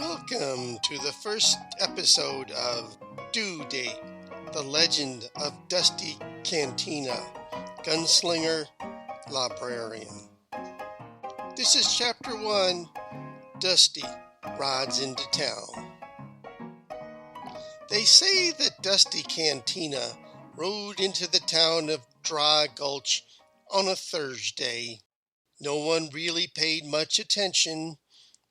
Welcome to the first episode of Due Date, the legend of Dusty Cantina, Gunslinger, Librarian. This is Chapter 1, Dusty Rides into Town. They say that Dusty Cantina rode into the town of Dry Gulch on a Thursday. No one really paid much attention,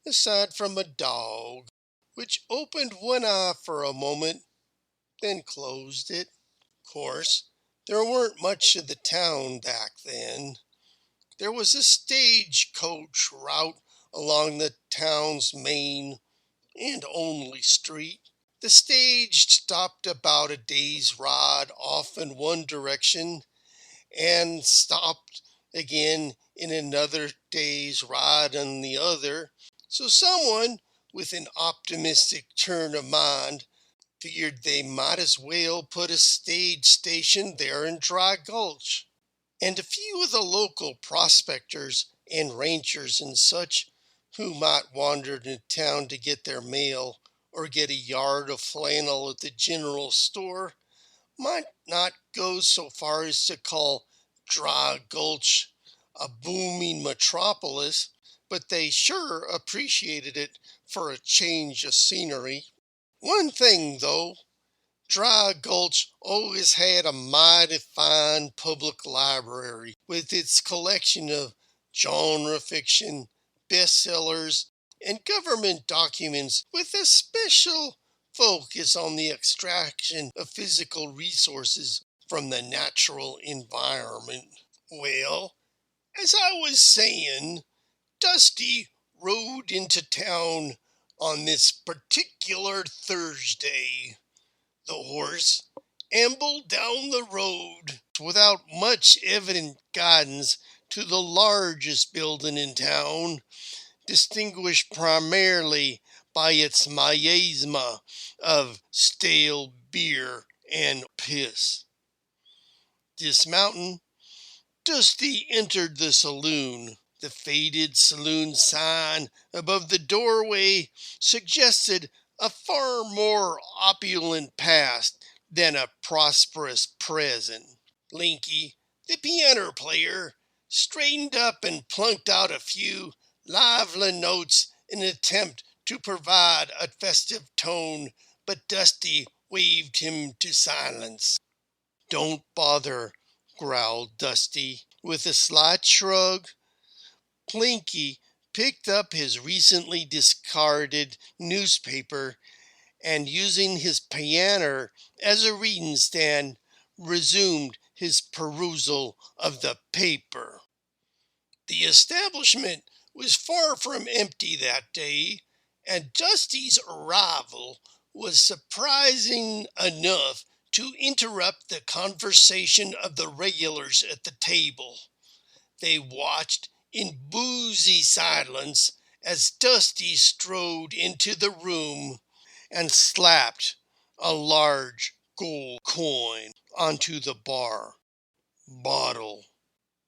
aside from a dog, which opened one eye for a moment, then closed it. Of course, there weren't much of the town back then. There was a stagecoach route along the town's main and only street. The stage stopped about a day's ride off in one direction and stopped again in another day's ride on the other. So someone with an optimistic turn of mind figured they might as well put a stage station there in Dry Gulch. And a few of the local prospectors and ranchers and such who might wander into town to get their mail or get a yard of flannel at the general store might not go so far as to call Dry Gulch a booming metropolis, but they sure appreciated it for a change of scenery. One thing, though, Dry Gulch always had a mighty fine public library with its collection of genre fiction, bestsellers, and government documents with a special focus on the extraction of physical resources from the natural environment. Well, as I was saying, Dusty rode into town on this particular Thursday. The horse ambled down the road without much evident guidance to the largest building in town, distinguished primarily by its miasma of stale beer and piss. Dismounting, Dusty entered the saloon. The faded saloon sign above the doorway suggested a far more opulent past than a prosperous present. Linky, the piano player, straightened up and plunked out a few lively notes in an attempt to provide a festive tone, but Dusty waved him to silence. "Don't bother," growled Dusty, with a slight shrug. Plinky picked up his recently discarded newspaper and, using his piano as a reading stand, resumed his perusal of the paper. The establishment was far from empty that day, and Dusty's arrival was surprising enough to interrupt the conversation of the regulars at the table. They watched in boozy silence as Dusty strode into the room and slapped a large gold coin onto the bottle.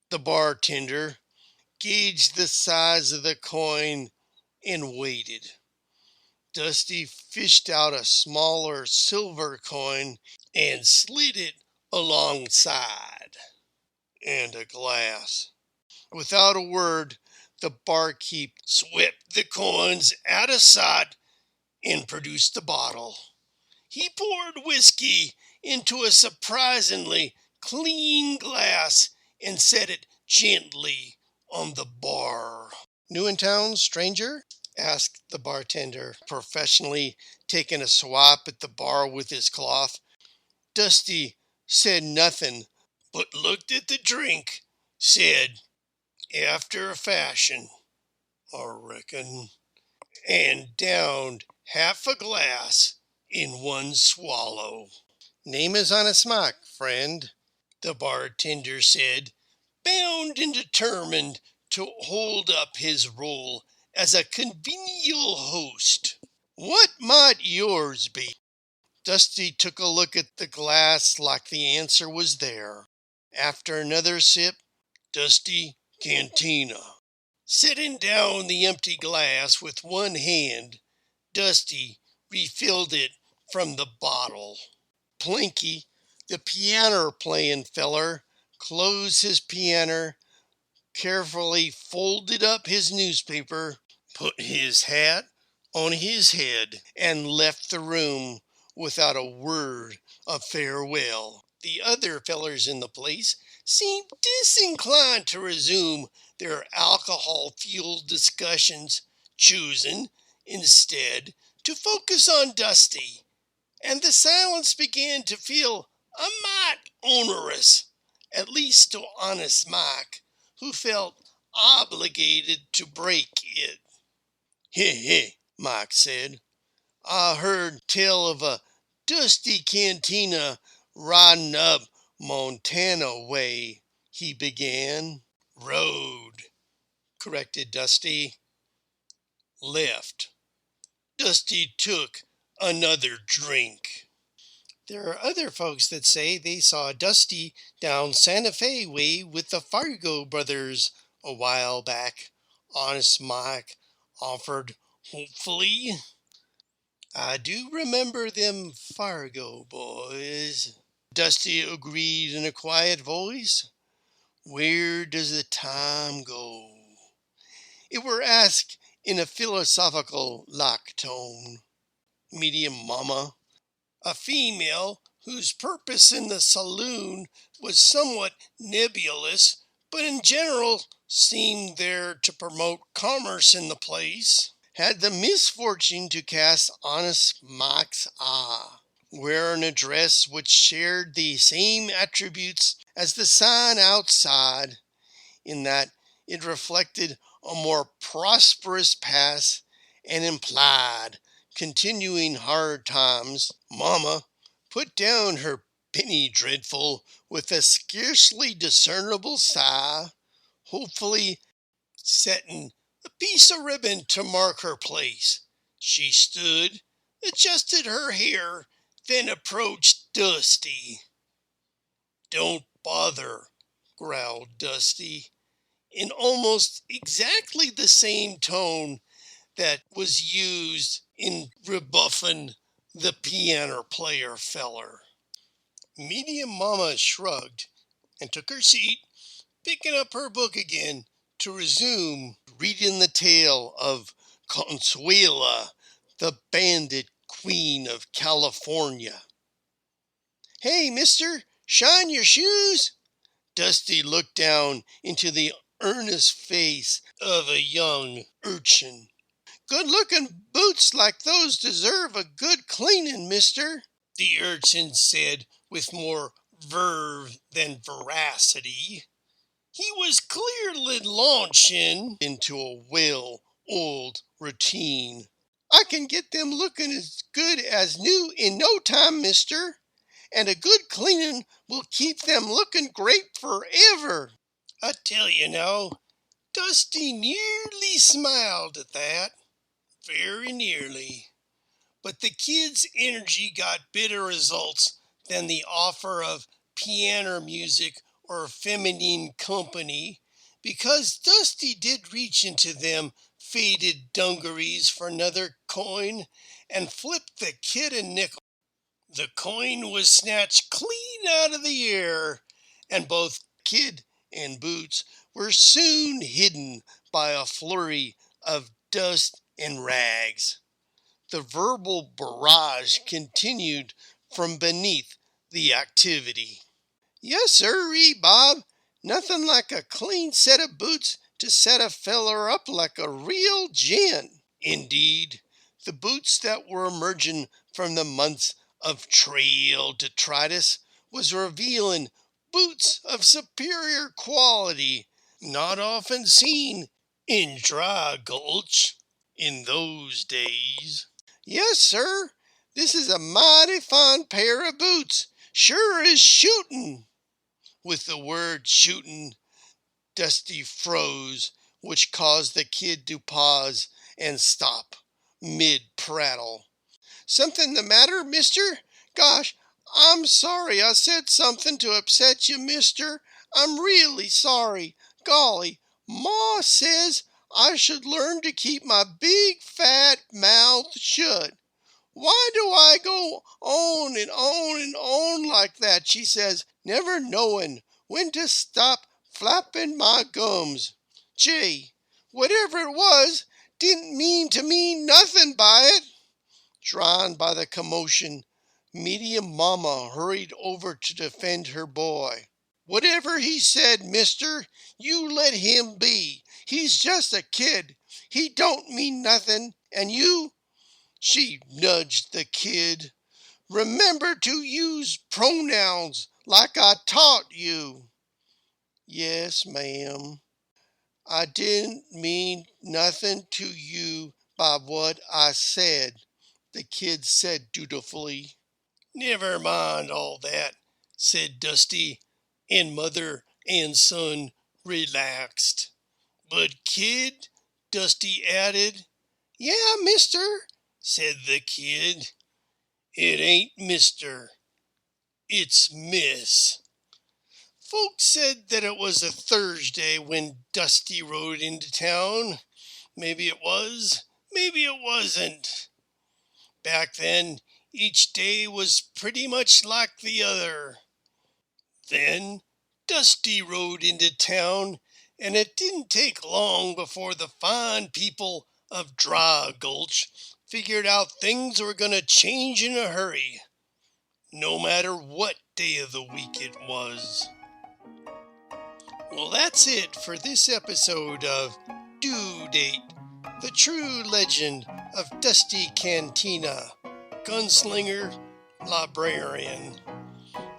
The bartender gauged the size of the coin and waited. Dusty fished out a smaller silver coin and slid it alongside. "And a glass." Without a word, the barkeep swept the coins out of sight and produced the bottle. He poured whiskey into a surprisingly clean glass and set it gently on the bar. "New in town, stranger?" asked the bartender, professionally taking a swap at the bar with his cloth. Dusty said nothing, but looked at the drink, said, "After a fashion, I reckon," and downed half a glass in one swallow. "Name is on a smock, friend," the bartender said, bound and determined to hold up his role as a convivial host. "What might yours be?" Dusty took a look at the glass like the answer was there. After another sip, "Dusty Cantina." Setting down the empty glass with one hand, Dusty refilled it from the bottle. Plinky, the piano playing feller, closed his piano, carefully folded up his newspaper, put his hat on his head, and left the room without a word of farewell. The other fellers in the place seemed disinclined to resume their alcohol-fueled discussions, choosing, instead, to focus on Dusty, and the silence began to feel a mite onerous, at least to honest Mike, who felt obligated to break it. Heh, Mike said. I heard tell of a dusty cantina riding up Montana way, he began. Road, corrected Dusty. Left. Dusty took another drink. There are other folks that say they saw Dusty down Santa Fe way with the Fargo brothers a while back, Honest Mike offered hopefully. I do remember them Fargo boys, Dusty agreed in a quiet voice. Where does the time go? It were asked in a philosophical-like tone. Medium Mama, a female whose purpose in the saloon was somewhat nebulous, but in general seemed there to promote commerce in the place, had the misfortune to cast Honest Mike's eye, wearing a dress which shared the same attributes as the sign outside, in that it reflected a more prosperous past and implied continuing hard times. Mama put down her penny dreadful with a scarcely discernible sigh, hopefully setting a piece of ribbon to mark her place. She stood, adjusted her hair, then approached Dusty. Don't bother, growled Dusty, in almost exactly the same tone that was used in rebuffing the piano player feller. Medium Mama shrugged and took her seat, picking up her book again to resume reading the tale of Consuela, the bandit queen of California. Hey, mister, shine your shoes? Dusty looked down into the earnest face of a young urchin. Good-looking boots like those deserve a good cleaning, mister, the urchin said with more verve than veracity. He was clearly launching into a well-oiled routine. I can get them looking as good as new in no time, mister, and a good cleaning will keep them looking great forever. I tell you now, Dusty nearly smiled at that. Very nearly. But the kid's energy got better results than the offer of piano music or feminine company, because Dusty did reach into them faded dungarees for another coin and flipped the kid a nickel. The coin was snatched clean out of the air, and both kid and boots were soon hidden by a flurry of dust and rags. The verbal barrage continued from beneath the activity. Yes, sirree, Bob. Nothing like a clean set of boots to set a feller up like a real gent. Indeed, the boots that were emerging from the months of trail detritus was revealing boots of superior quality, not often seen in Dry Gulch in those days. Yes, sir, this is a mighty fine pair of boots, sure as shootin'. With the word shootin', Dusty froze, which caused the kid to pause and stop mid-prattle. Something the matter, mister? Gosh, I'm sorry I said something to upset you, mister. I'm really sorry. Golly, Ma says I should learn to keep my big fat mouth shut. Why do I go on and on and on like that, she says, never knowing when to stop flapping my gums. Gee, whatever it was, didn't mean to mean nothing by it. Drawn by the commotion, Medium Mama hurried over to defend her boy. Whatever he said, mister, you let him be. He's just a kid. He don't mean nothing, and you, she nudged the kid, remember to use pronouns like I taught you. Yes, ma'am. I didn't mean nothing to you by what I said, the kid said dutifully. Never mind all that, said Dusty, and mother and son relaxed. But kid, Dusty added. Yeah, mister, said the kid. It ain't mister, it's miss. Folks said that it was a Thursday when Dusty rode into town. Maybe it was, maybe it wasn't. Back then, each day was pretty much like the other. Then, Dusty rode into town, and it didn't take long before the fine people of Dry Gulch figured out things were going to change in a hurry, no matter what day of the week it was. Well, that's it for this episode of Due Date, the true legend of Dusty Cantina, Gunslinger, Librarian.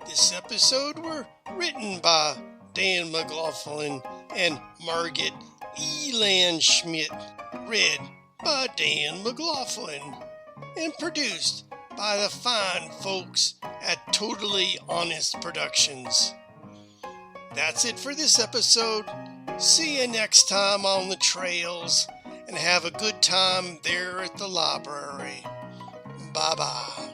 This episode were written by Dan McLaughlin and Margaret Elan Schmidt, read by Dan McLaughlin, and produced by the fine folks at Totally Honest Productions. That's it for this episode. See you next time on the trails, and have a good time there at the library. Bye-bye.